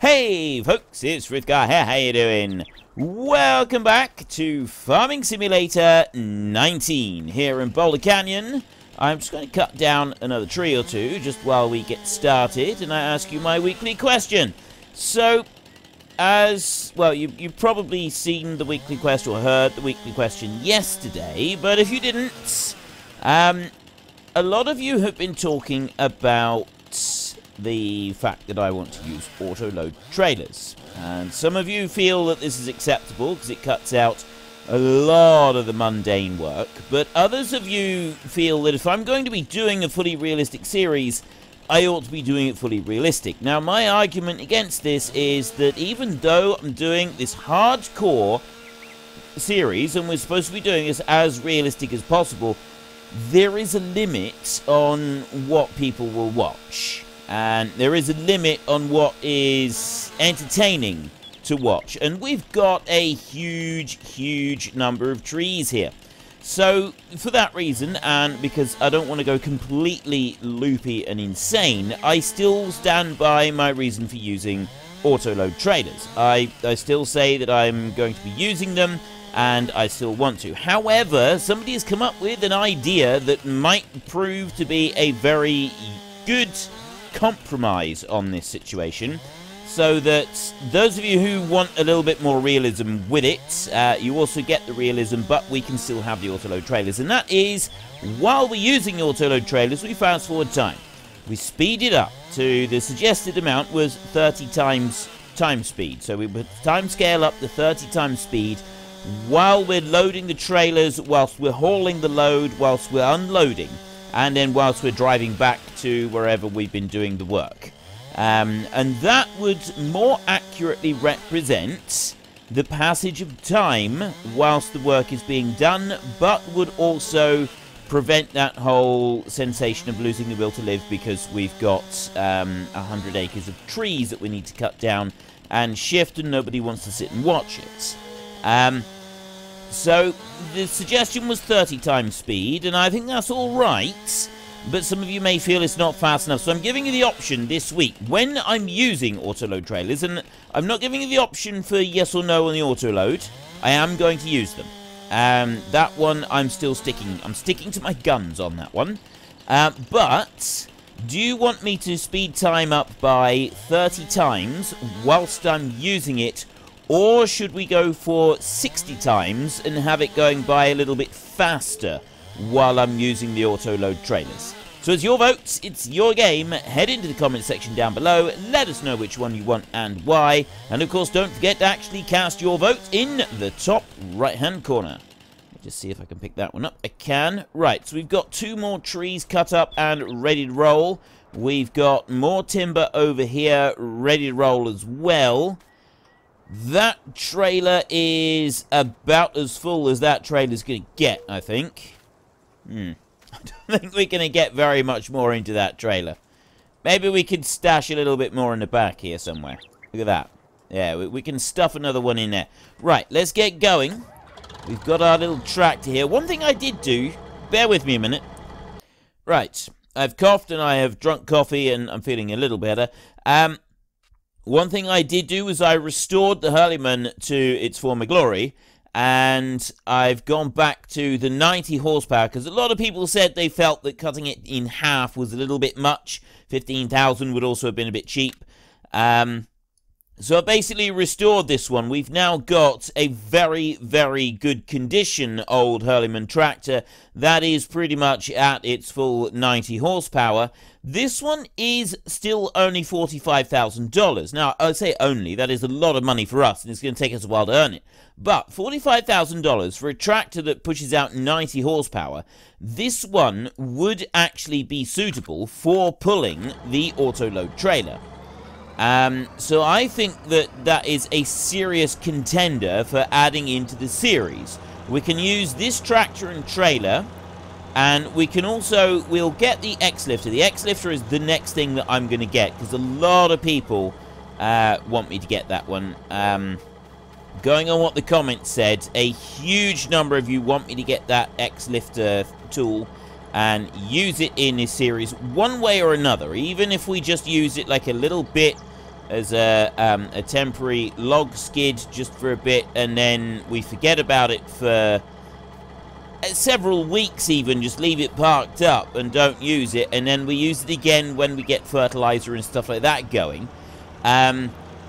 Hey folks, it's Frithgar here, how you doing? Welcome back to Farming Simulator 19 here in Boulder Canyon. I'm just going to cut down another tree or two just while we get started, and I ask you my weekly question. So, as well, you've probably seen the weekly question or heard the weekly question yesterday, but if you didn't, a lot of you have been talking about the fact that I want to use Autoload trailers, and some of you feel that this is acceptable because it cuts out a lot of the mundane work, but others of you feel that if I'm going to be doing a fully realistic series, I ought to be doing it fully realistic. Now, my argument against this is that even though I'm doing this hardcore series and we're supposed to be doing this as realistic as possible, there is a limit on what people will watch. And there is a limit on what is entertaining to watch. And we've got a huge number of trees here. So, for that reason, and because I don't want to go completely loopy and insane, I still stand by my reason for using Autoload trailers. I still say that I'm going to be using them, and I still want to. However, somebody has come up with an idea that might prove to be a very good compromise on this situation, so that those of you who want a little bit more realism with it, you also get the realism, but we can still have the Autoload trailers. And that is, while we're using the Autoload trailers, we fast forward time. We speed it up to the suggested amount was 30 times time speed. So we put time scale up to 30 times speed while we're loading the trailers, whilst we're hauling the load, whilst we're unloading, and then whilst we're driving back to wherever we've been doing the work. And that would more accurately represent the passage of time whilst the work is being done, but would also prevent that whole sensation of losing the will to live, because we've got 100 acres of trees that we need to cut down and shift, and nobody wants to sit and watch it. So the suggestion was 30 times speed, and I think that's all right, but some of you may feel it's not fast enough. So I'm giving you the option this week when I'm using Autoload trailers, and I'm not giving you the option for yes or no on the Autoload. I am going to use them. That one I'm still sticking. I'm sticking to my guns on that one. But do you want me to speed time up by 30 times whilst I'm using it? Or should we go for 60 times and have it going by a little bit faster while I'm using the Autoload trailers? So it's your votes, it's your game. Head into the comment section down below, let us know which one you want and why. And of course, don't forget to actually cast your vote in the top right-hand corner. Just see if I can pick that one up. I can. Right, so we've got 2 more trees cut up and ready to roll. We've got more timber over here ready to roll as well. That trailer is about as full as that trailer's going to get, I think. I don't think we're going to get very much more into that trailer. Maybe we could stash a little bit more in the back here somewhere. Look at that. Yeah, we can stuff another one in there. Right, let's get going. We've got our little tractor here. One thing I did do, bear with me a minute. Right, I've coughed and I have drunk coffee and I'm feeling a little better. One thing I did do was I restored the Hurleyman to its former glory, and I've gone back to the 90 horsepower, because a lot of people said they felt that cutting it in half was a little bit much. 15,000 would also have been a bit cheap. So I basically restored this one. We've now got a very good condition old Hurleyman tractor that is pretty much at its full 90 horsepower. This one is still only $45,000. Now, I say only, that is a lot of money for us, and it's going to take us a while to earn it. But $45,000 for a tractor that pushes out 90 horsepower, this one would actually be suitable for pulling the Autoload trailer. So I think that is a serious contender for adding into the series. We can use this tractor and trailer, and we can also, we'll get the X-Lifter. The X-Lifter is the next thing that I'm going to get, because a lot of people want me to get that one. Going on what the comments said, a huge number of you want me to get that X-Lifter tool and use it in this series one way or another, even if we just use it like a little bit as a temporary log skid just for a bit, and then we forget about it for several weeks even, just leave it parked up and don't use it, and then we use it again when we get fertilizer and stuff like that going.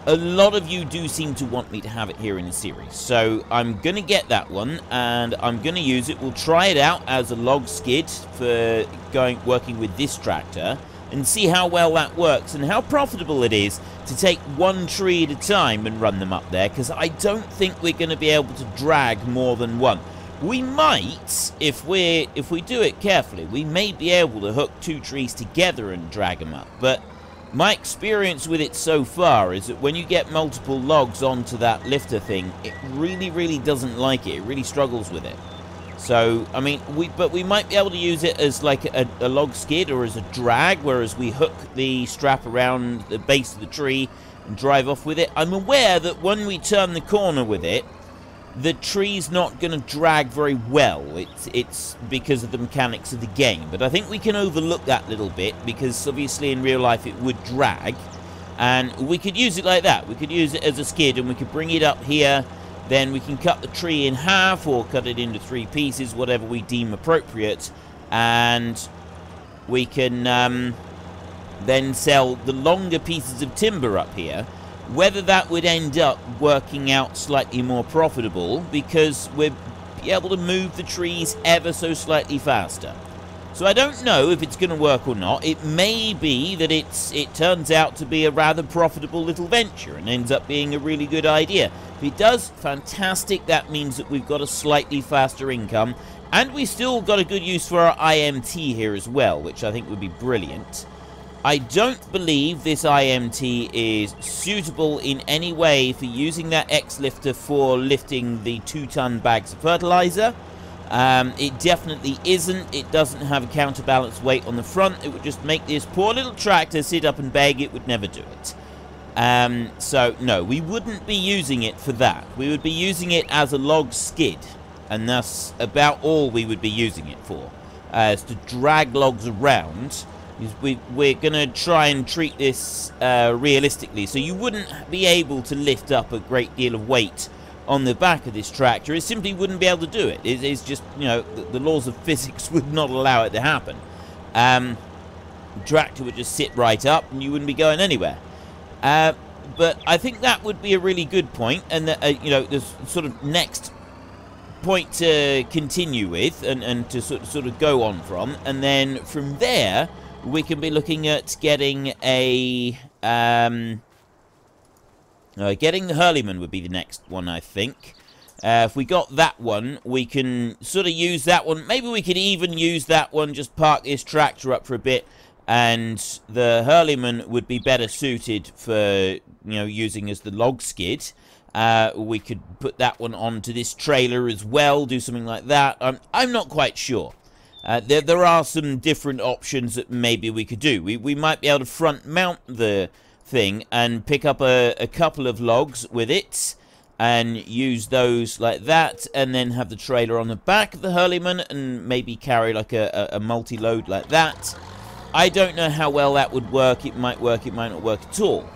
A lot of you do seem to want me to have it here in the series, so I'm going to get that one, and I'm going to use it. We'll try it out as a log skid for working with this tractor, and see how well that works, and how profitable it is to take one tree at a time and run them up there, because I don't think we're going to be able to drag more than one. We might, if we do it carefully, we may be able to hook 2 trees together and drag them up, but my experience with it so far is that when you get multiple logs onto that lifter thing, it really doesn't like it. It really struggles with it. So, I mean, we might be able to use it as like a log skid or as a drag, whereas we hook the strap around the base of the tree and drive off with it. I'm aware that when we turn the corner with it, the tree's not going to drag very well. It's because of the mechanics of the game. But I think we can overlook that little bit, because obviously in real life it would drag. And we could use it like that. We could use it as a skid, and we could bring it up here. Then we can cut the tree in half or cut it into 3 pieces, whatever we deem appropriate. And we can then sell the longer pieces of timber up here. Whether that would end up working out slightly more profitable, because we'll be able to move the trees ever so slightly faster. So I don't know if it's going to work or not. It may be that it turns out to be a rather profitable little venture and ends up being a really good idea. If it does, fantastic. That means that we've got a slightly faster income, and we still got a good use for our IMT here as well, which I think would be brilliant. I don't believe this IMT is suitable in any way for using that X-lifter for lifting the 2-ton bags of fertilizer. It definitely isn't. It doesn't have a counterbalance weight on the front. It would just make this poor little tractor sit up and beg. It would never do it. So, no, we wouldn't be using it for that. We would be using it as a log skid, and that's about all we would be using it for, is to drag logs around. We're going to try and treat this realistically, so you wouldn't be able to lift up a great deal of weight on the back of this tractor. It simply wouldn't be able to do it. It's just, you know, the laws of physics would not allow it to happen. The tractor would just sit right up and you wouldn't be going anywhere. But I think that would be a really good point, and you know, the sort of next point to continue with and to sort of go on from, and then from there we can be looking at getting a getting the Hurleyman would be the next one, I think. If we got that one, we can sort of use that one. Maybe we could even use that one, just park this tractor up for a bit, and the Hurleyman would be better suited for, you know, using as the log skid. We could put that one onto this trailer as well, do something like that. I'm not quite sure. There are some different options that maybe we could do. We might be able to front mount the thing and pick up a couple of logs with it and use those like that, and then have the trailer on the back of the Hurleyman and maybe carry like a multi-load like that. I don't know how well that would work. It might work, it might not work at all.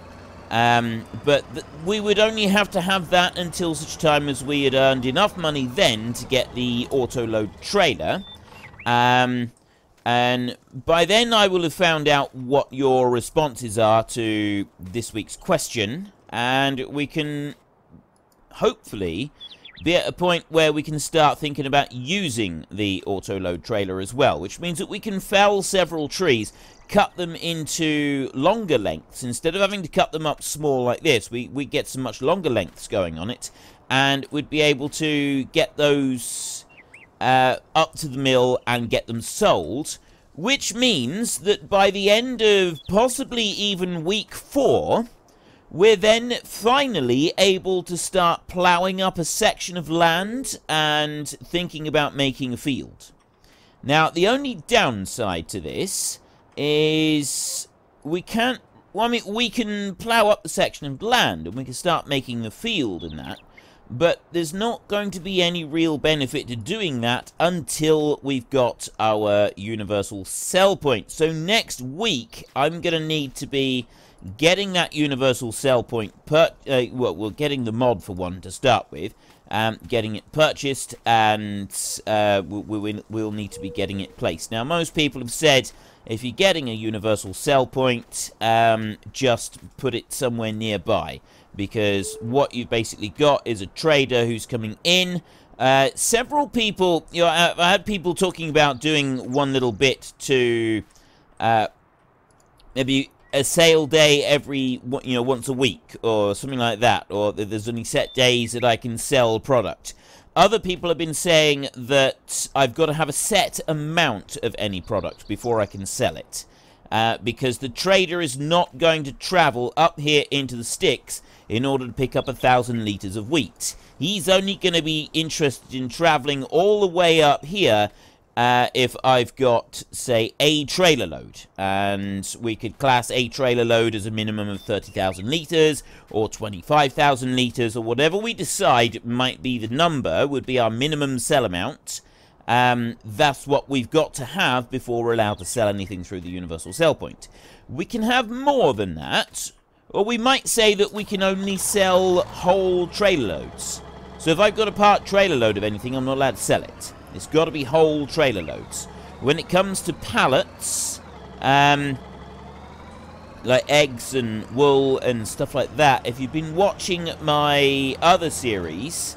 But we would only have to have that until such time as we had earned enough money then to get the Autoload trailer. And by then I will have found out what your responses are to this week's question, and we can hopefully be at a point where we can start thinking about using the Autoload trailer as well, which means that we can fell several trees, cut them into longer lengths. Instead of having to cut them up small like this, we get some much longer lengths going on it, and we'd be able to get those up to the mill and get them sold, which means that by the end of possibly even week 4, we're then finally able to start ploughing up a section of land and thinking about making a field. Now, the only downside to this is we can't... Well, I mean, we can plough up the section of land and we can start making the field and that, but there's not going to be any real benefit to doing that until we've got our universal sell point. So next week, I'm going to need to be getting that universal sell point, well, getting the mod for one to start with, getting it purchased, and we'll need to be getting it placed. Now, most people have said if you're getting a universal sell point, just put it somewhere nearby, because what you've basically got is a trader who's coming in. Several people, you know, I had people talking about doing one little bit to maybe a sale day every, you know, once a week or something like that, or there's only set days that I can sell product. Other people have been saying that I've got to have a set amount of any product before I can sell it, because the trader is not going to travel up here into the sticks in order to pick up 1,000 litres of wheat. He's only going to be interested in travelling all the way up here if I've got, say, a trailer load. And we could class a trailer load as a minimum of 30,000 litres or 25,000 litres, or whatever we decide might be the number, would be our minimum sell amount. That's what we've got to have before we're allowed to sell anything through the universal sell point. We can have more than that, or we might say that we can only sell whole trailer loads. So if I've got a part trailer load of anything, I'm not allowed to sell it. It's got to be whole trailer loads. When it comes to pallets, like eggs and wool and stuff like that, if you've been watching my other series,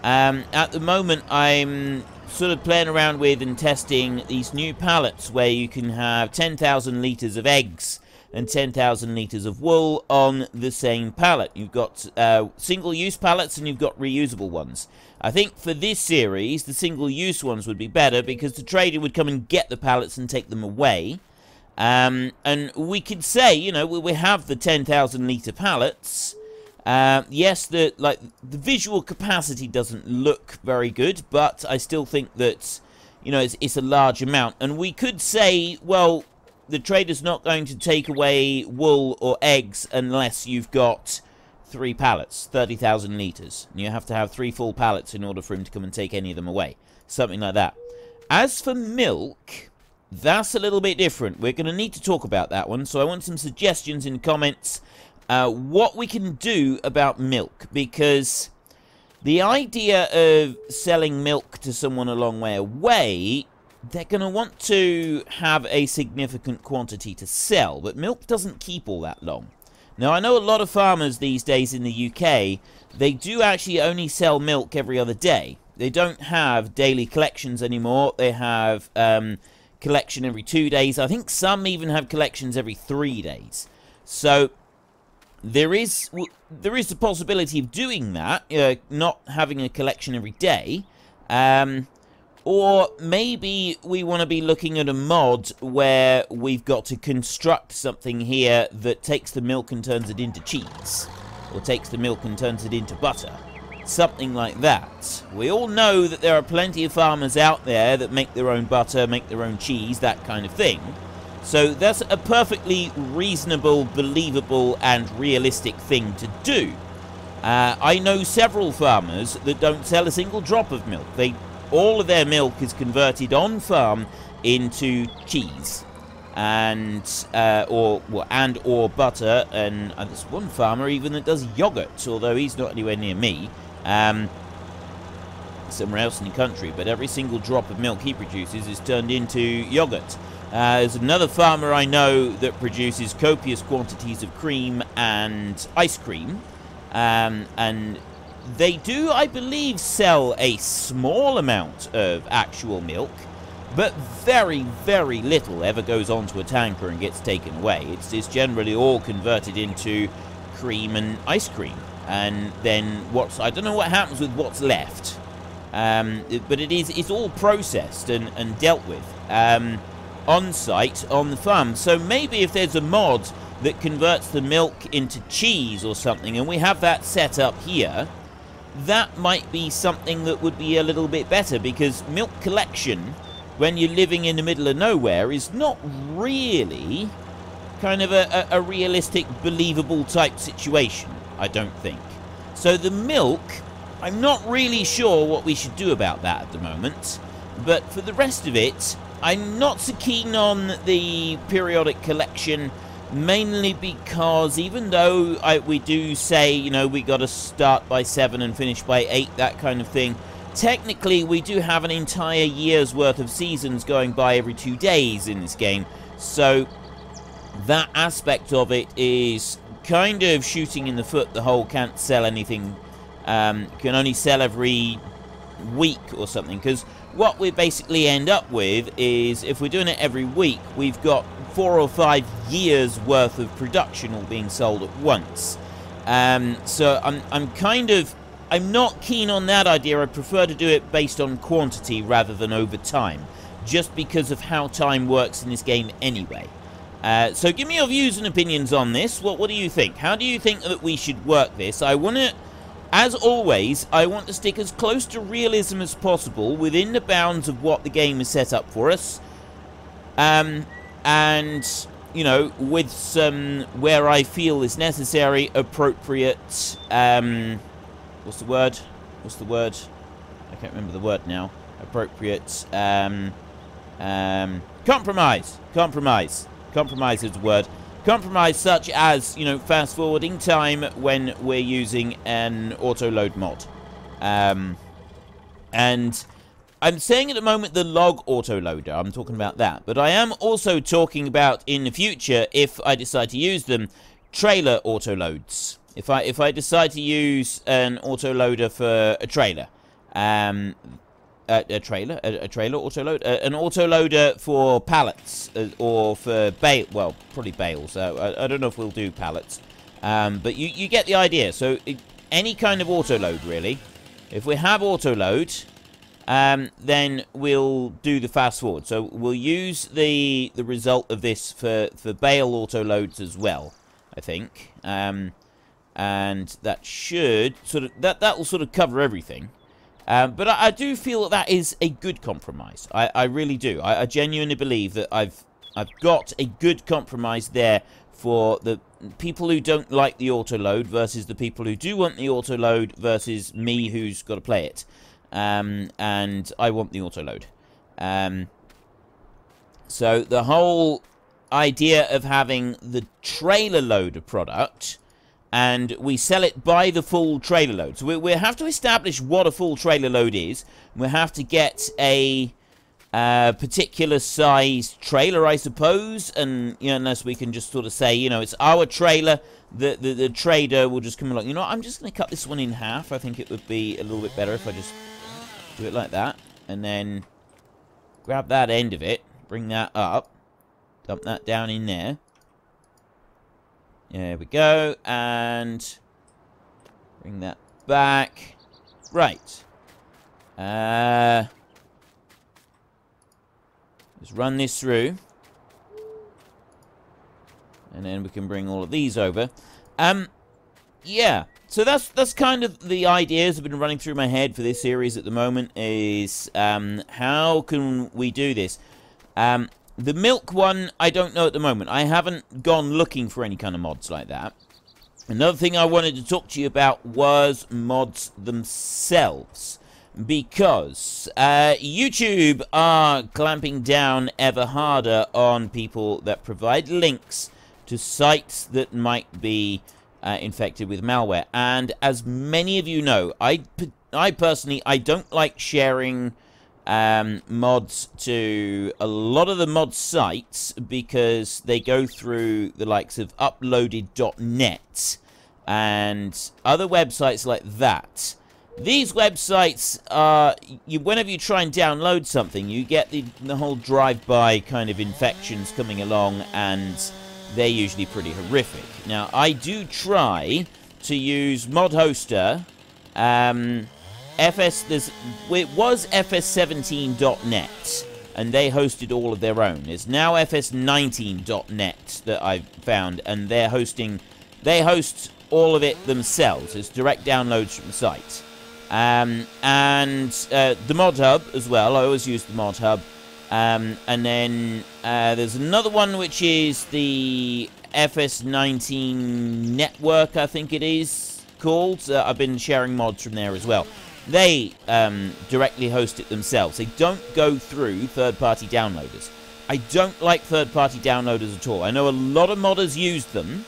at the moment I'm sort of playing around with and testing these new pallets where you can have 10,000 litres of eggs and 10,000 litres of wool on the same pallet. You've got single-use pallets and you've got reusable ones. I think for this series, the single-use ones would be better because the trader would come and get the pallets and take them away. And we could say, you know, we have the 10,000 litre pallets. Yes, the visual capacity doesn't look very good, but I still think that, you know, it's a large amount. And we could say, well, the trader's not going to take away wool or eggs unless you've got 3 pallets, 30,000 litres. You have to have 3 full pallets in order for him to come and take any of them away. Something like that. As for milk, that's a little bit different. We're going to need to talk about that one, so I want some suggestions in comments what we can do about milk, because the idea of selling milk to someone a long way away, they're going to want to have a significant quantity to sell, but milk doesn't keep all that long. Now, I know a lot of farmers these days in the UK, they do actually only sell milk every other day. They don't have daily collections anymore. They have collection every 2 days. I think some even have collections every 3 days. So there is the possibility of doing that, not having a collection every day. Or maybe we want to be looking at a mod where we've got to construct something here that takes the milk and turns it into cheese. Or takes the milk and turns it into butter. Something like that. We all know that there are plenty of farmers out there that make their own butter, make their own cheese, that kind of thing. So that's a perfectly reasonable, believable, and realistic thing to do. I know several farmers that don't sell a single drop of milk. All of their milk is converted on farm into cheese and or butter, and there's one farmer even that does yogurt, although he's not anywhere near me, somewhere else in the country. But every single drop of milk he produces is turned into yogurt. There's another farmer I know that produces copious quantities of cream and ice cream, and they do, I believe, sell a small amount of actual milk, but very, very little ever goes onto a tanker and gets taken away. It's generally all converted into cream and ice cream. And then I don't know what happens with what's left. But it's all processed and dealt with on site on the farm. So maybe if there's a mod that converts the milk into cheese or something, and we have that set up here, that might be something that would be a little bit better, because milk collection, when you're living in the middle of nowhere, is not really kind of a realistic, believable type situation, I don't think. So the milk, I'm not really sure what we should do about that at the moment, but for the rest of it, I'm not so keen on the periodic collection. mainly because even though we do say, you know, we got to start by 7 and finish by 8, that kind of thing, technically we do have an entire year's worth of seasons going by every 2 days in this game. So that aspect of it is kind of shooting in the foot the whole can't sell anything, can only sell every week or something, because what we basically end up with is, if we're doing it every week, we've got 4 or 5 years worth of production all being sold at once. So I'm not keen on that idea. I prefer to do it based on quantity rather than over time, just because of how time works in this game anyway. So give me your views and opinions on this. What do you think? How do you think that we should work this? I want to, as always, I want to stick as close to realism as possible within the bounds of what the game is set up for us. And, you know, with some, where I feel is necessary, appropriate, what's the word? I can't remember the word now. Appropriate, compromise. Compromise is the word. Compromise such as, you know, fast forwarding time when we're using an autoload mod. And I'm saying at the moment the log autoloader, I'm talking about that. But I am also talking about, in the future, if I decide to use them, trailer autoloads. If I decide to use an autoloader for a trailer, a trailer autoload, an autoloader for pallets, or for well, probably bales. I don't know if we'll do pallets, but you get the idea. So any kind of autoload, really. If we have autoload, then we'll do the fast forward. So we'll use the result of this for bale autoloads as well, I think, and that should sort of that will sort of cover everything. But I do feel that is a good compromise. I really do. I genuinely believe that I've got a good compromise there for the people who don't like the autoload versus the people who do want the autoload versus me who's got to play it. And I want the autoload. So the whole idea of having the trailer loader product, and we sell it by the full trailer load. So we have to establish what a full trailer load is. We have to get a particular size trailer, I suppose. And, you know, unless we can just sort of say, you know, it's our trailer, the trader will just come along. You know, I'm just going to cut this one in half. I think it would be a little bit better if I just do it like that. And then grab that end of it, bring that up, dump that down in there. There we go, and bring that back. Right. Let's run this through. And then we can bring all of these over. Yeah. So that's kind of the ideas that have been running through my head for this series at the moment, is how can we do this? The milk one, I don't know at the moment. I haven't gone looking for any kind of mods like that. Another thing I wanted to talk to you about was mods themselves. Because YouTube are clamping down ever harder on people that provide links to sites that might be infected with malware. And as many of you know, I personally, I don't like sharing mods to a lot of the mod sites because they go through the likes of uploaded.net and other websites like that. These websites are, whenever you try and download something, you get the whole drive-by kind of infections coming along, and they're usually pretty horrific. Now, I do try to use mod hoster. It was FS19.net, and they hosted all of their own. It's now FS19.net that I've found, and they host all of it themselves. It's direct downloads from the site. And the mod hub as well. I always use the mod hub. And then there's another one which is the FS19 network, I think it is called. I've been sharing mods from there as well. They directly host it themselves. They don't go through third-party downloaders. I don't like third-party downloaders at all. I know a lot of modders use them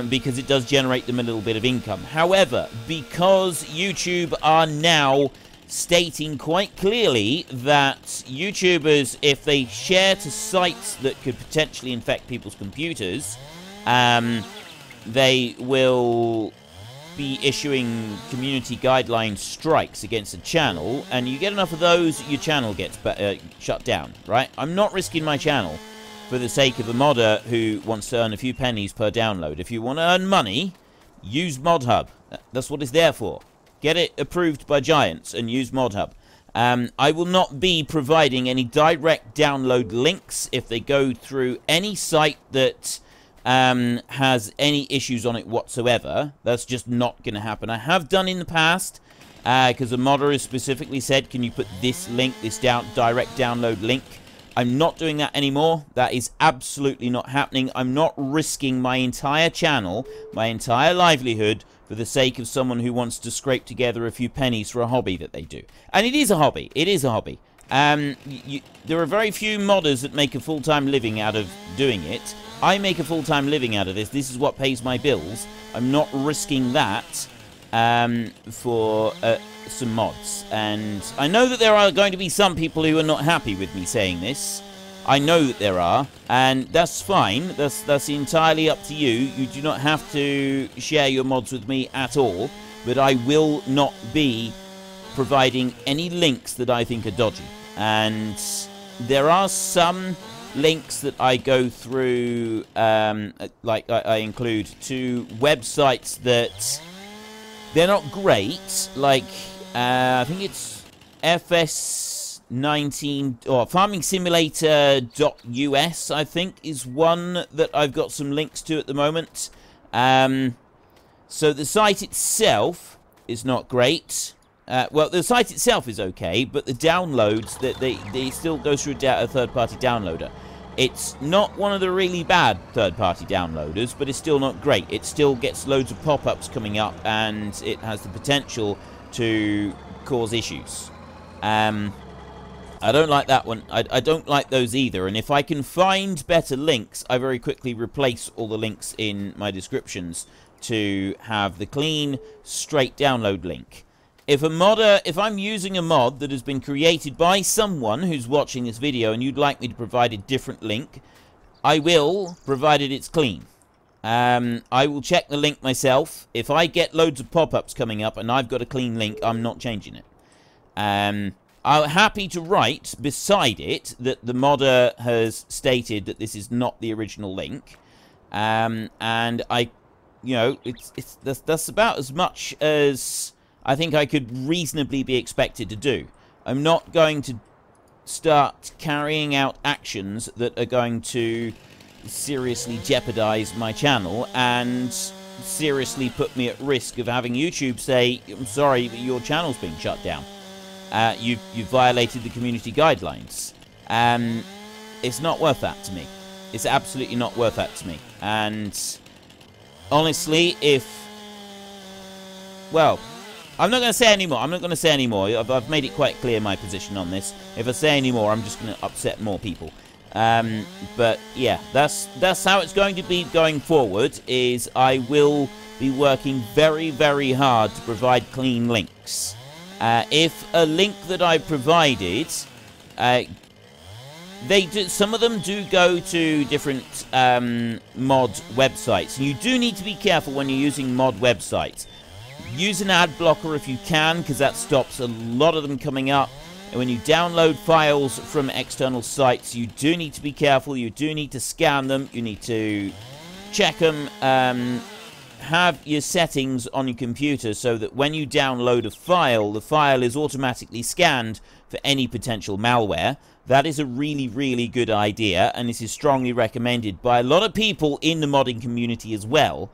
because it does generate them a little bit of income. However, because YouTube are now stating quite clearly that YouTubers, if they share to sites that could potentially infect people's computers, they will be issuing community guideline strikes against a channel, and you get enough of those, your channel gets shut down, right? I'm not risking my channel for the sake of a modder who wants to earn a few pennies per download. If you want to earn money, use ModHub. That's what it's there for. Get it approved by giants and use ModHub. I will not be providing any direct download links if they go through any site that has any issues on it whatsoever. That's just not going to happen. I have done in the past, because a modder has specifically said, can you put this link, this direct download link? I'm not doing that anymore. That is absolutely not happening. I'm not risking my entire channel, my entire livelihood, for the sake of someone who wants to scrape together a few pennies for a hobby that they do. And it is a hobby. It is a hobby. There are very few modders that make a full-time living out of doing it. I make a full-time living out of this. This is what pays my bills. I'm not risking that for some mods. And I know that there are going to be some people who are not happy with me saying this. I know that there are, and that's fine. That's entirely up to you. You do not have to share your mods with me at all, but I will not be providing any links that I think are dodgy. And there are some links that I go through, like I include to websites that they're not great, like I think it's FS19 or farmingsimulator.us, I think, is one that I've got some links to at the moment. So the site itself is not great. Well, the site itself is okay, but the downloads, that they still go through a third-party downloader. It's not one of the really bad third-party downloaders, but it's still not great. It still gets loads of pop-ups coming up, and it has the potential to cause issues. I don't like that one. I don't like those either, and if I can find better links, I very quickly replace all the links in my descriptions to have the clean, straight download link. If I'm using a mod that has been created by someone who's watching this video and you'd like me to provide a different link, I will, provided it's clean. I will check the link myself. If I get loads of pop-ups coming up and I've got a clean link, I'm not changing it. I'm happy to write beside it that the modder has stated that this is not the original link. And that's about as much as I think I could reasonably be expected to do. I'm not going to start carrying out actions that are going to seriously jeopardize my channel and seriously put me at risk of having YouTube say, I'm sorry, but your channel's being shut down. You've violated the community guidelines. It's not worth that to me. It's absolutely not worth that to me. And honestly, well, I'm not going to say anymore. I'm not going to say anymore. I've made it quite clear my position on this. If I say any more, I'm just going to upset more people. But yeah, that's how it's going to be going forward. Is I will be working very, very hard to provide clean links. If a link that I provided, some of them do go to different mod websites, and you do need to be careful when you're using mod websites. Use an ad blocker if you can, because that stops a lot of them coming up. And when you download files from external sites, you do need to be careful. You do need to scan them. You need to check them. Have your settings on your computer so that when you download a file, the file is automatically scanned for any potential malware. That is a really, really good idea, and this is strongly recommended by a lot of people in the modding community as well.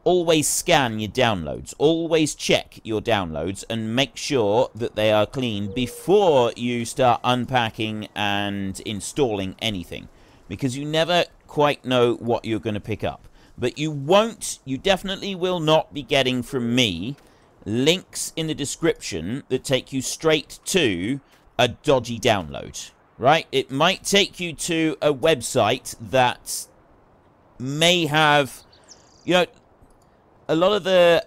Always scan your downloads. Always check your downloads and make sure that they are clean before you start unpacking and installing anything, because you never quite know what you're going to pick up. But you definitely will not be getting from me links in the description that take you straight to a dodgy download. right? It might take you to a website that may have, you know, a lot of the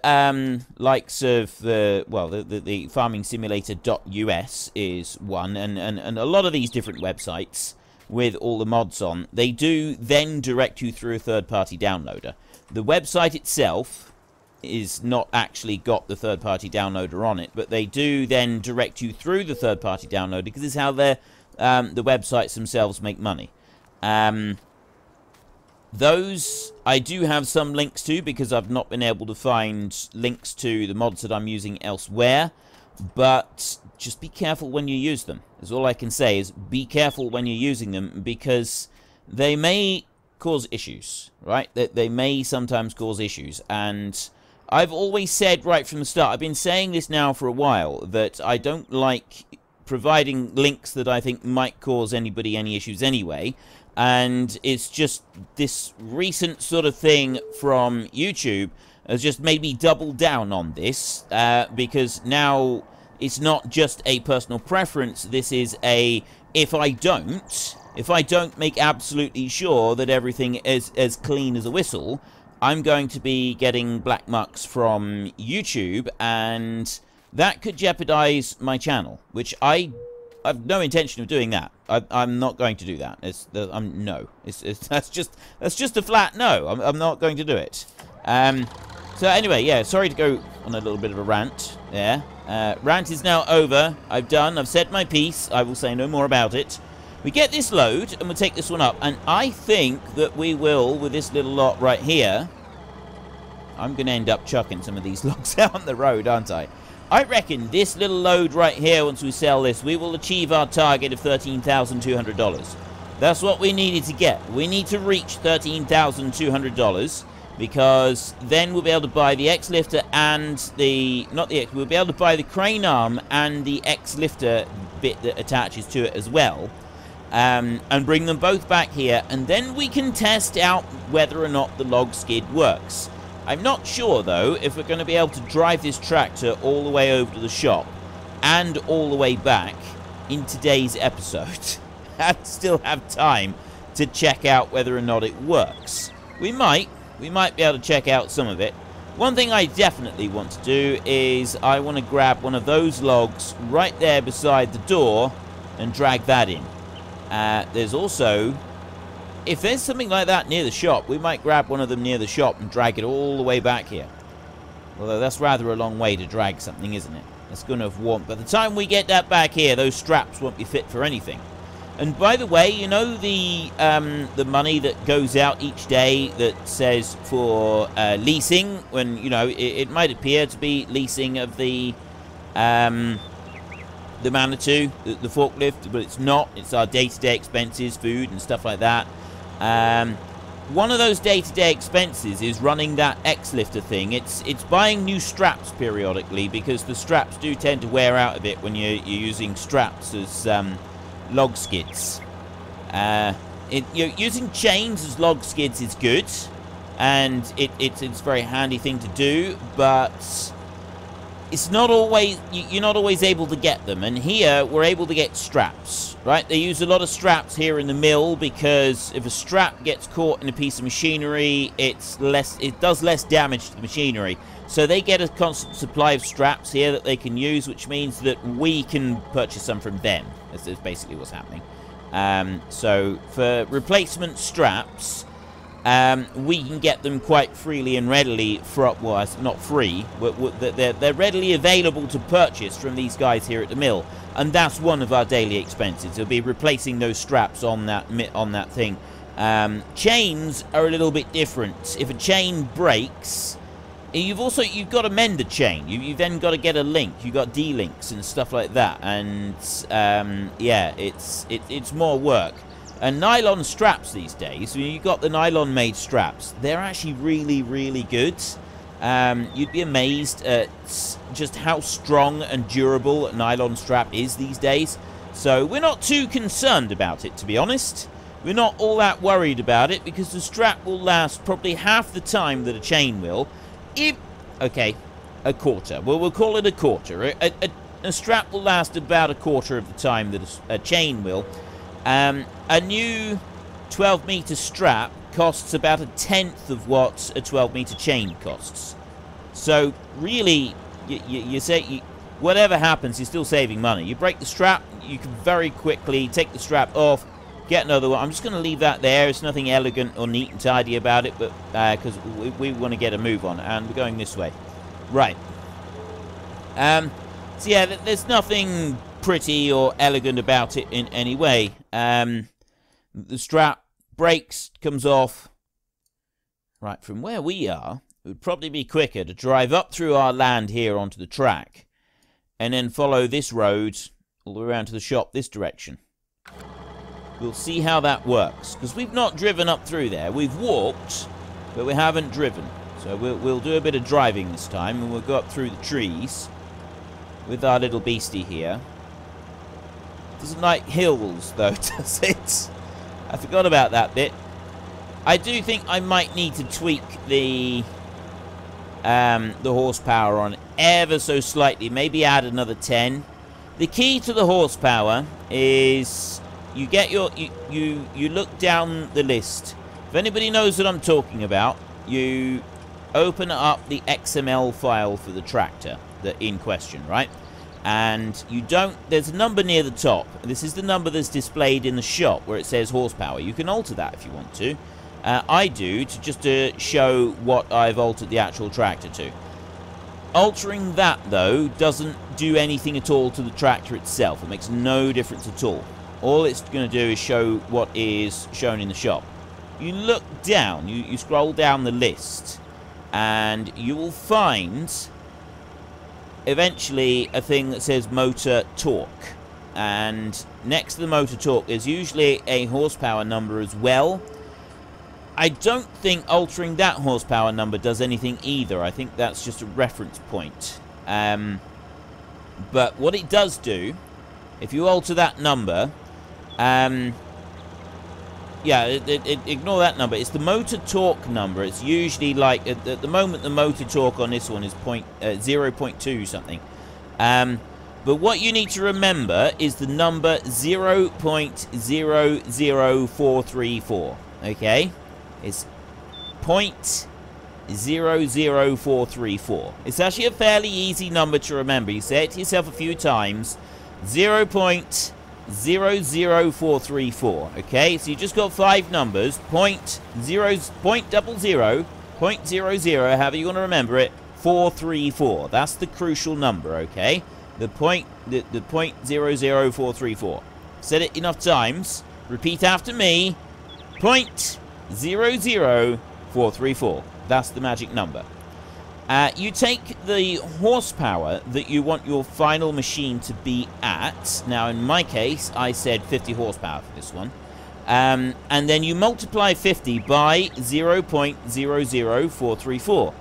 likes of the, well, the farming simulator.us is one, and a lot of these different websites with all the mods on, they do then direct you through a third-party downloader. The website itself is not actually got the third-party downloader on it, but they do then direct you through the third-party downloader, because it's how the websites themselves make money. Those I do have some links to, because I've not been able to find links to the mods that I'm using elsewhere. But just be careful when you use them. That's all I can say, is be careful when you're using them, because they may cause issues, right? They may sometimes cause issues. And I've always said right from the start, I've been saying this now for a while, that I don't like providing links that I think might cause anybody any issues anyway. And it's just this recent sort of thing from YouTube has just made me double down on this, because now it's not just a personal preference. This is a, if I don't make absolutely sure that everything is as clean as a whistle, I'm going to be getting black marks from YouTube, and that could jeopardize my channel, which I have no intention of doing that. I'm not going to do that. No. That's just a flat no. I'm not going to do it. So anyway, yeah, sorry to go on a little bit of a rant there. Rant is now over. I've said my piece. I will say no more about it. We get this load, and we'll take this one up. And I think that we will, with this little lot right here, I'm going to end up chucking some of these logs out on the road, aren't I? I reckon this little load right here, once we sell this, we will achieve our target of $13,200. That's what we needed to get. We need to reach $13,200, because then we'll be able to buy the X-lifter and we'll be able to buy the crane arm and the X-lifter bit that attaches to it as well, and bring them both back here, and then we can test out whether or not the log skid works. I'm not sure, though, if we're going to be able to drive this tractor all the way over to the shop and all the way back in today's episode. I still have time to check out whether or not it works. We might be able to check out some of it. One thing I definitely want to do is I want to grab one of those logs right there beside the door and drag that in. There's also, if there's something like that near the shop, we might grab one of them near the shop and drag it all the way back here. Although that's rather a long way to drag something, isn't it? That's going to have warmed. By the time we get that back here, those straps won't be fit for anything. And by the way, you know the money that goes out each day that says for leasing, when, you know, it might appear to be leasing of the Manitou, the forklift, but it's not. It's our day-to-day expenses, food and stuff like that. One of those day-to-day expenses is running that X-lifter thing. It's buying new straps periodically, because the straps do tend to wear out a bit when you're using straps as log skids. Using chains as log skids is good, and it's a very handy thing to do, but it's not always, you're not always able to get them. And here we're able to get straps, right? They use a lot of straps here in the mill, because if a strap gets caught in a piece of machinery, it does less damage to the machinery. So they get a constant supply of straps here that they can use, which means that we can purchase some from them. That's basically what's happening. So for replacement straps, we can get them quite freely and readily for, well, it's not free, they're readily available to purchase from these guys here at the mill, and that's one of our daily expenses. It'll be replacing those straps on that thing. Chains are a little bit different. If a chain breaks, you've got to mend the chain. You've then got to get a link. You've got D-links and stuff like that, and yeah, it's more work. And nylon straps these days, when you've got the nylon-made straps, they're actually really, really good. You'd be amazed at just how strong and durable a nylon strap is these days. So we're not too concerned about it, to be honest. We're not all that worried about it, because the strap will last probably half the time that a chain will. Okay, a quarter. Well, we'll call it a quarter. A strap will last about a quarter of the time that a chain will. A new 12-meter strap costs about 1/10 of what a 12-meter chain costs. So really, you say whatever happens, you're still saving money. You break the strap, you can very quickly take the strap off, get another one. I'm just going to leave that there. It's nothing elegant or neat and tidy about it, but because we want to get a move on, and we're going this way. Right. So yeah, there's nothing pretty or elegant about it in any way. The strap breaks, comes off. Right, from where we are, it would probably be quicker to drive up through our land here onto the track, and then follow this road all the way around to the shop this direction. We'll see how that works, because we've not driven up through there. We've walked, but we haven't driven. So we'll do a bit of driving this time, and we'll go up through the trees with our little beastie here. Doesn't like hills, though, does it? I forgot about that bit. I do think I might need to tweak the horsepower on ever so slightly. Maybe add another 10. The key to the horsepower is you get your you look down the list. If anybody knows what I'm talking about, you open up the XML file for the tractor that in question, right? And you don't, there's a number near the top. This is the number that's displayed in the shop where it says horsepower. You can alter that if you want to. I do, just to show what I've altered the actual tractor to. Altering that, though, doesn't do anything at all to the tractor itself. It makes no difference at all. All it's going to do is show what is shown in the shop. You look down, you scroll down the list, and you will find eventually a thing that says motor torque. And next to the motor torque there's usually a horsepower number as well. I don't think altering that horsepower number does anything either. I think that's just a reference point. But what it does do, if you alter that number, yeah, ignore that number. It's the motor torque number. It's usually like, at the moment, the motor torque on this one is 0.2 something. But what you need to remember is the number 0.00434. Okay? It's 0.00434. It's actually a fairly easy number to remember. You say it to yourself a few times. 0.00434. Okay, so you just got 5 numbers. 0.00, 0.00, however you want to remember it. 434. That's the crucial number. Okay, the 0.00434. Said it enough times. Repeat after me. 0.00434. That's the magic number. You take the horsepower that you want your final machine to be at. Now, in my case, I said 50 horsepower for this one. And then you multiply 50 by 0.00434.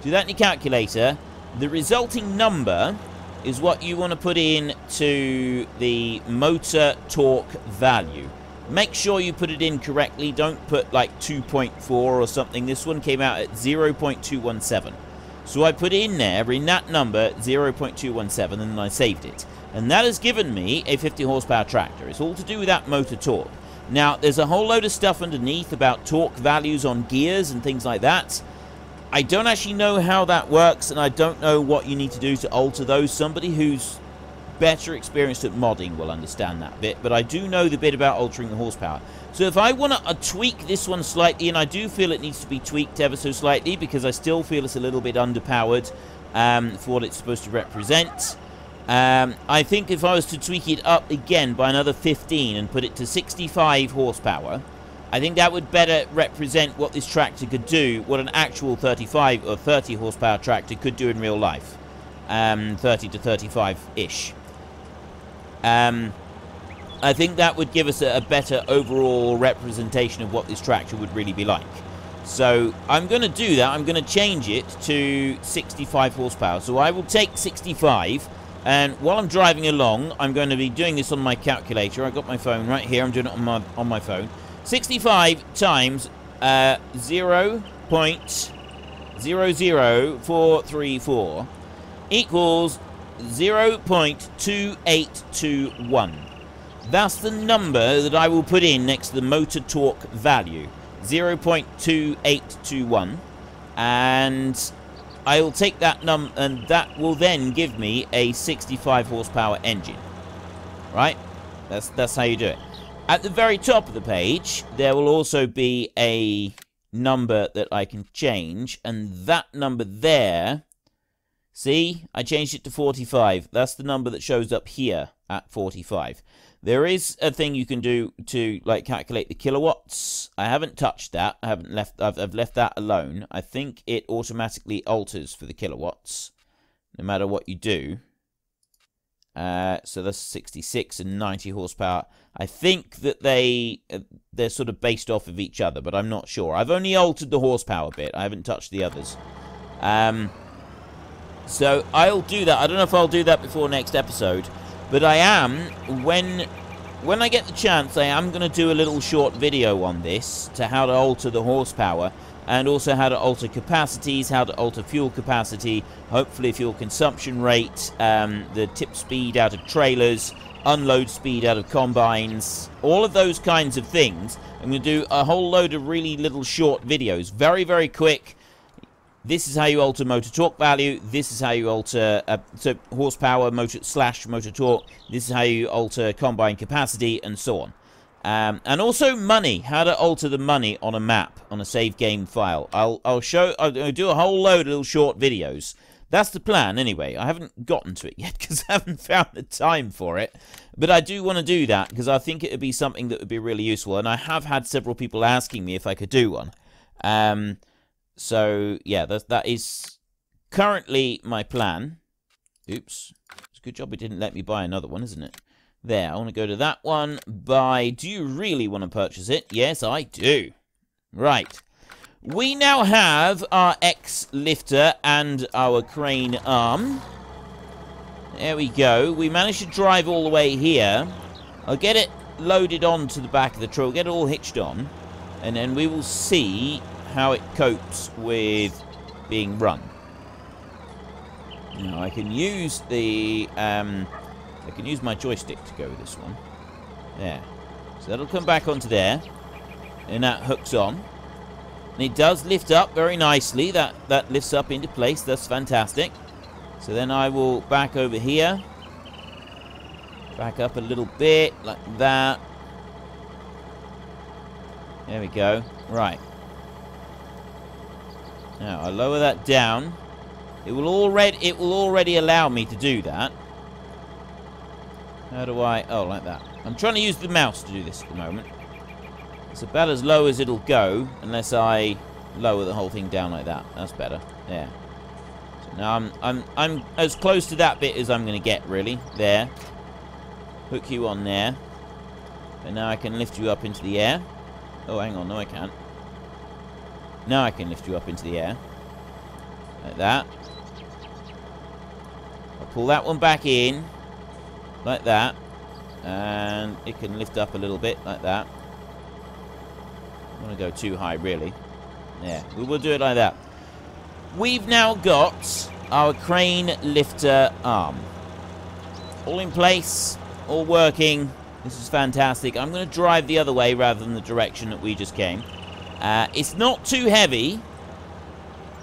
Do that in your calculator. The resulting number is what you want to put in to the motor torque value. Make sure you put it in correctly. Don't put like 2.4 or something. This one came out at 0.217. So I put in there, in that number, 0.217, and then I saved it. And that has given me a 50 horsepower tractor. It's all to do with that motor torque. Now, there's a whole load of stuff underneath about torque values on gears and things like that. I don't actually know how that works, and I don't know what you need to do to alter those. Somebody who's better experienced at modding will understand that bit, but I do know the bit about altering the horsepower. So if I want to tweak this one slightly, and I do feel it needs to be tweaked ever so slightly because I still feel it's a little bit underpowered for what it's supposed to represent. I think if I was to tweak it up again by another 15 and put it to 65 horsepower, I think that would better represent what this tractor could do, what an actual 35 or 30 horsepower tractor could do in real life. 30 to 35-ish. I think that would give us a better overall representation of what this tractor would really be like. So I'm going to do that. I'm going to change it to 65 horsepower. So I will take 65, and while I'm driving along, I'm going to be doing this on my calculator. I've got my phone right here. I'm doing it on my phone. 65 times 0.00434 equals 0.2821. That's the number that I will put in next to the motor torque value, 0.2821, and I will take that and that will then give me a 65 horsepower engine. Right? That's how you do it. At the very top of the page, there will also be a number that I can change, and that number there, see, I changed it to 45. That's the number that shows up here at 45. There is a thing you can do to like calculate the kilowatts. I haven't touched that. I've left that alone. I think it automatically alters for the kilowatts no matter what you do. So that's 66 and 90 horsepower. I think that they're sort of based off of each other, but I'm not sure. I've only altered the horsepower bit. I haven't touched the others. So I'll do that. I don't know if I'll do that before next episode, but I am, when I get the chance, I am going to do a little short video on this, to how to alter the horsepower, and also how to alter capacities, how to alter fuel capacity, hopefully fuel consumption rate, the tip speed out of trailers, unload speed out of combines, all of those kinds of things. I'm going to do a whole load of really little short videos, very, very quick. This is how you alter motor torque value. This is how you alter so horsepower, motor torque. This is how you alter combine capacity, and so on. And also money, how to alter the money on a map, on a save game file. I'll do a whole load of little short videos. That's the plan anyway. I haven't gotten to it yet because I haven't found the time for it. But I do want to do that because I think it would be something that would be really useful. And I have had several people asking me if I could do one. So, yeah, that is currently my plan. Oops. It's a good job it didn't let me buy another one, isn't it? There, I want to go to that one. Buy. Do you really want to purchase it? Yes, I do. Right. We now have our X-lifter and our crane arm. There we go. We managed to drive all the way here. I'll get it loaded onto the back of the truck, get it all hitched on, and then we will see how it copes with being run. Now I can use the I can use my joystick to go with this one. There. So that'll come back onto there, and that hooks on. And it does lift up very nicely. That lifts up into place. That's fantastic. So then I will back over here. Back up a little bit like that. There we go. Right. Now I lower that down. It will already allow me to do that. How do I... Oh, like that. I'm trying to use the mouse to do this at the moment. It's about as low as it'll go, unless I lower the whole thing down like that. That's better. Yeah. So now I'm as close to that bit as I'm going to get, really. There. Hook you on there. And now I can lift you up into the air. Oh, hang on. No, I can't. Now I can lift you up into the air. Like that. I'll pull that one back in. Like that. And it can lift up a little bit. Like that. I don't want to go too high, really. Yeah, we will do it like that. We've now got our crane lifter arm. All in place. All working. This is fantastic. I'm going to drive the other way rather than the direction that we just came. It's not too heavy.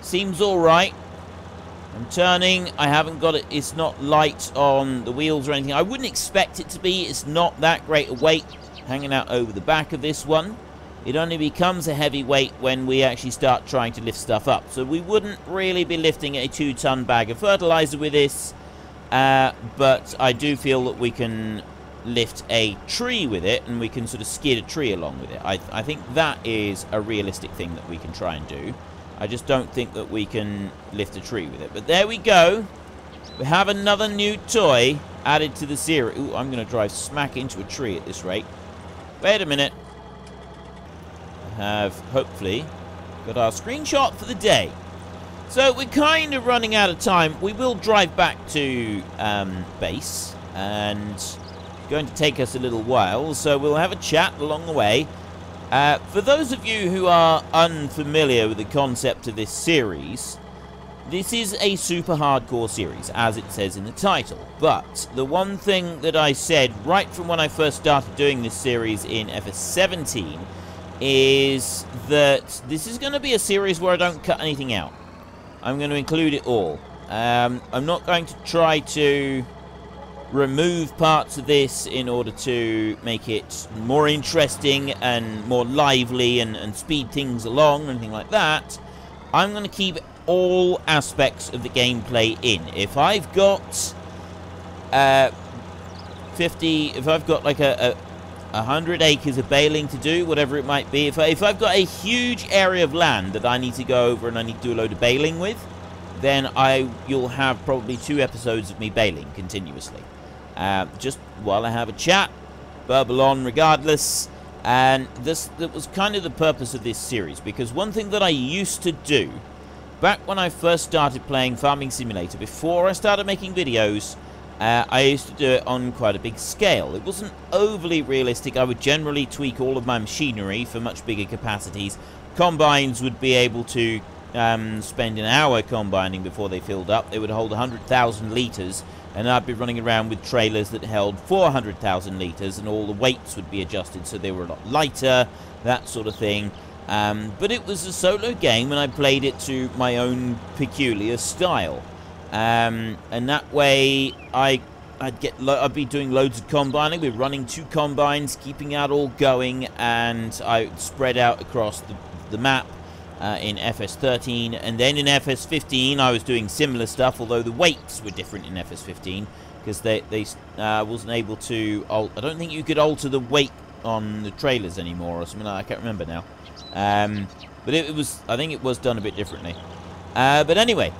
Seems alright. I'm turning. I haven't got it. It's not light on the wheels or anything. I wouldn't expect it to be. It's not that great a weight hanging out over the back of this one. It only becomes a heavy weight when we actually start trying to lift stuff up. So we wouldn't really be lifting a 2-ton bag of fertilizer with this. But I do feel that we can lift a tree with it, and we can sort of skid a tree along with it. I think that is a realistic thing that we can try and do. I just don't think that we can lift a tree with it. But there we go. We have another new toy added to the series. Ooh, I'm going to drive smack into a tree at this rate. Wait a minute. I have, hopefully, got our screenshot for the day. So we're kind of running out of time. We will drive back to base, and it's going to take us a little while, so we'll have a chat along the way. For those of you who are unfamiliar with the concept of this series, this is a super hardcore series, as it says in the title, but the one thing that I said right from when I first started doing this series in FS17 is that this is going to be a series where I don't cut anything out. I'm going to include it all. I'm not going to try to remove parts of this in order to make it more interesting and more lively and speed things along, anything like that. I'm going to keep all aspects of the gameplay in. If I've got 50, if I've got like 100 acres of baling to do, whatever it might be, if I've got a huge area of land that I need to go over and I need to do a load of baling with, then you'll have probably 2 episodes of me baling continuously. Just while I have a chat, burble on regardless. And that was kind of the purpose of this series, because one thing that I used to do back when I first started playing Farming Simulator, before I started making videos, I used to do it on quite a big scale. It wasn't overly realistic. I would generally tweak all of my machinery for much bigger capacities. Combines would be able to spend an hour combining before they filled up. They would hold 100,000 litres, and I'd be running around with trailers that held 400,000 litres, and all the weights would be adjusted so they were a lot lighter, that sort of thing. But it was a solo game, and I played it to my own peculiar style. And that way, I'd be doing loads of combining. We're running 2 combines, keeping that all going, and I spread out across the map in FS13, and then in FS15 I was doing similar stuff, although the weights were different in FS15 because they wasn't able to. I don't think you could alter the weight on the trailers anymore, or something. I can't remember now. But I think it was done a bit differently. But anyway,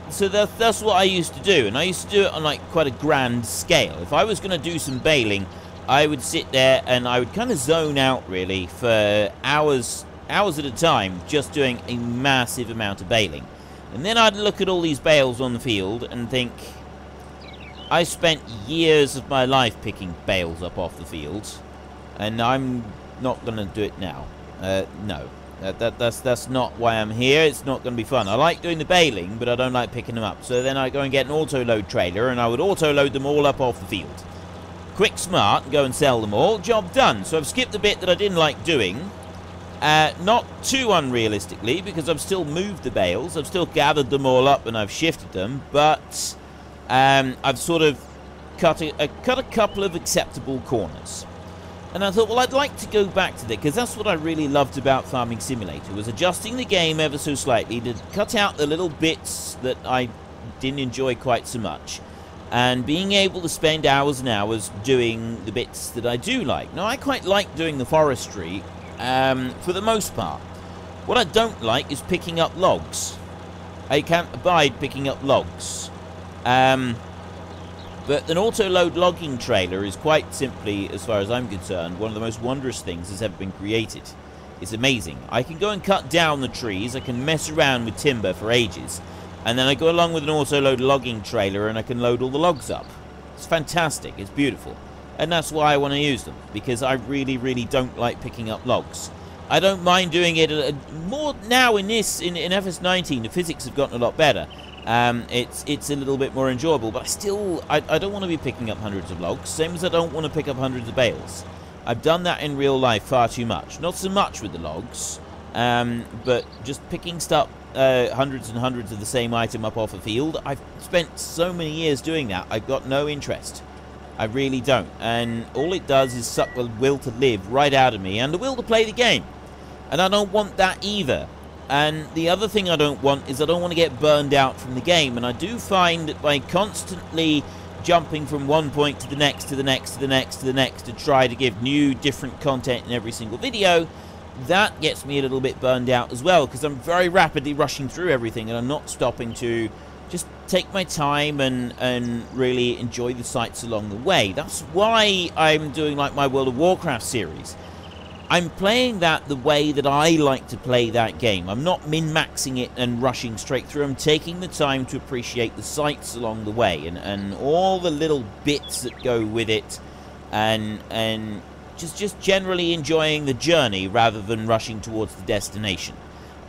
so that's what I used to do, and I used to do it on like quite a grand scale. If I was going to do some baling, I would sit there and I would kind of zone out really for hours at a time, just doing a massive amount of baling. And then I'd look at all these bales on the field and think, I spent years of my life picking bales up off the field, and I'm not going to do it now. No. That's not why I'm here. It's not going to be fun. I like doing the baling, but I don't like picking them up. So then I go and get an auto-load trailer, and I would auto-load them all up off the field. Quick, smart, go and sell them all. Job done. So I've skipped the bit that I didn't like doing. Not too unrealistically, because I've still moved the bales. I've still gathered them all up and I've shifted them, but I've sort of cut a couple of acceptable corners. And I thought, well, I'd like to go back to that, because that's what I really loved about Farming Simulator, was adjusting the game ever so slightly to cut out the little bits that I didn't enjoy quite so much, and being able to spend hours and hours doing the bits that I do like. Now, I quite like doing the forestry, for the most part. What I don't like is picking up logs. I can't abide picking up logs. But an auto-load logging trailer is quite simply, as far as I'm concerned, one of the most wondrous things that's ever been created. It's amazing. I can go and cut down the trees, I can mess around with timber for ages, and then I go along with an auto-load logging trailer and I can load all the logs up. It's fantastic, it's beautiful. And that's why I want to use them, because I really, really don't like picking up logs. I don't mind doing it more now in FS19. The physics have gotten a lot better. It's a little bit more enjoyable, but I don't want to be picking up hundreds of logs, same as I don't want to pick up hundreds of bales. I've done that in real life far too much. Not so much with the logs, but just picking stuff, hundreds and hundreds of the same item up off a field. I've spent so many years doing that, I've got no interest. I really don't. And all it does is suck the will to live right out of me, and the will to play the game. And I don't want that either. And the other thing I don't want is I don't want to get burned out from the game. And I do find that by constantly jumping from one point to the next, to the next, to the next, to the next, to try to give new, different content in every single video, that gets me a little bit burned out as well, because I'm very rapidly rushing through everything and I'm not stopping to just take my time and really enjoy the sights along the way. That's why I'm doing like my World of Warcraft series. I'm playing that the way that I like to play that game. I'm not min-maxing it and rushing straight through. I'm taking the time to appreciate the sights along the way and all the little bits that go with it, and just generally enjoying the journey rather than rushing towards the destination.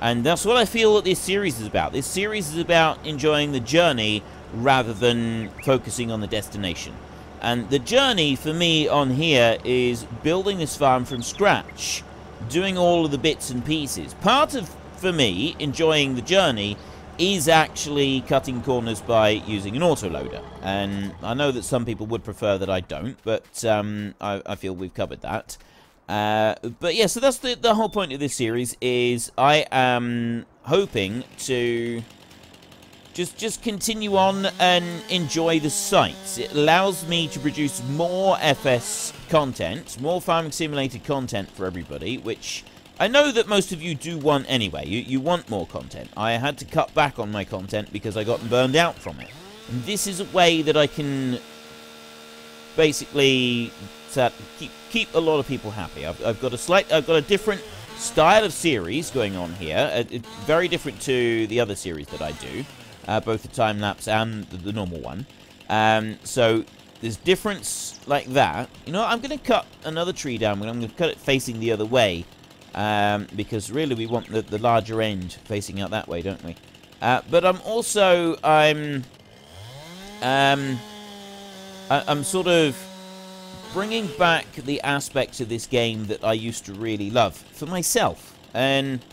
And that's what I feel that this series is about. This series is about enjoying the journey rather than focusing on the destination. And the journey for me on here is building this farm from scratch, doing all of the bits and pieces. Part of, for me, enjoying the journey is actually cutting corners by using an autoloader. And I know that some people would prefer that I don't, but I feel we've covered that. But yeah, so that's the whole point of this series, is I am hoping to just continue on and enjoy the sites. It allows me to produce more FS content, more Farming Simulator content for everybody, which I know that most of you do want anyway. You want more content. I had to cut back on my content because I got burned out from it. And this is a way that I can basically keep a lot of people happy. I've got a different style of series going on here. It's very different to the other series that I do, both the time lapse and the normal one. So there's difference like that. You know, I'm going to cut another tree down, but I'm going to cut it facing the other way, because really we want the larger end facing out that way, don't we? But I'm sort of bringing back the aspects of this game that I used to really love for myself, and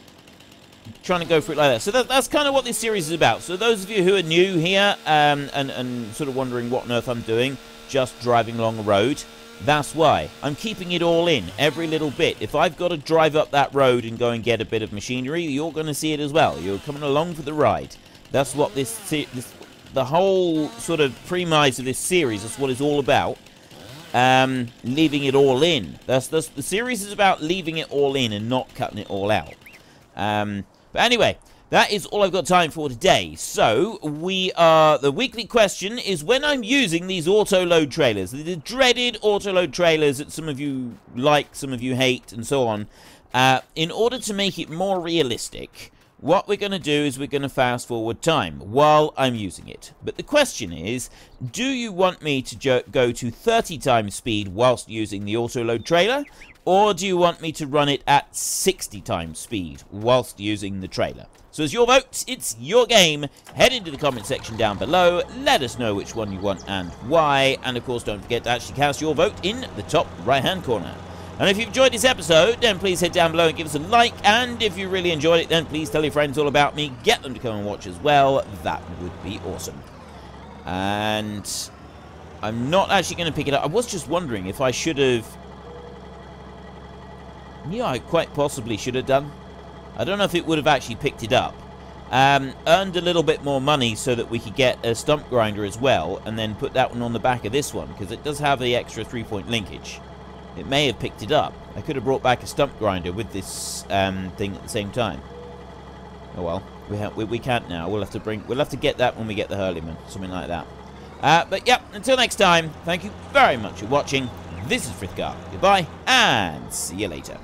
trying to go for it like that. So that's kind of what this series is about. So those of you who are new here, and sort of wondering what on earth I'm doing, just driving along a road, that's why. I'm keeping it all in, every little bit. If I've got to drive up that road and go and get a bit of machinery, you're going to see it as well. You're coming along for the ride. That's what the whole sort of premise of this series, that's what it's all about. Leaving it all in. The series is about leaving it all in and not cutting it all out. But anyway, that is all I've got time for today. So, the weekly question is when I'm using these autoload trailers, the dreaded autoload trailers that some of you like, some of you hate, and so on, in order to make it more realistic, what we're going to do is we're going to fast forward time while I'm using it. But the question is, do you want me to go to 30 times speed whilst using the autoload trailer? Or do you want me to run it at 60 times speed whilst using the trailer? So it's your vote, it's your game. Head into the comment section down below. Let us know which one you want and why. And of course, don't forget to actually cast your vote in the top right-hand corner. And if you've enjoyed this episode, then please head down below and give us a like. And if you really enjoyed it, then please tell your friends all about me. Get them to come and watch as well. That would be awesome. And I'm not actually going to pick it up. I was just wondering if I should have... Yeah, I quite possibly should have done. I don't know if it would have actually picked it up. Earned a little bit more money so that we could get a stump grinder as well. And then put that one on the back of this one. Because it does have the extra 3-point linkage. It may have picked it up. I could have brought back a stump grinder with this thing at the same time. Oh well, we can't now. We'll have to get that when we get the Hurleyman, something like that. But yeah, until next time, thank you very much for watching. This is Frithgar. Goodbye, and see you later.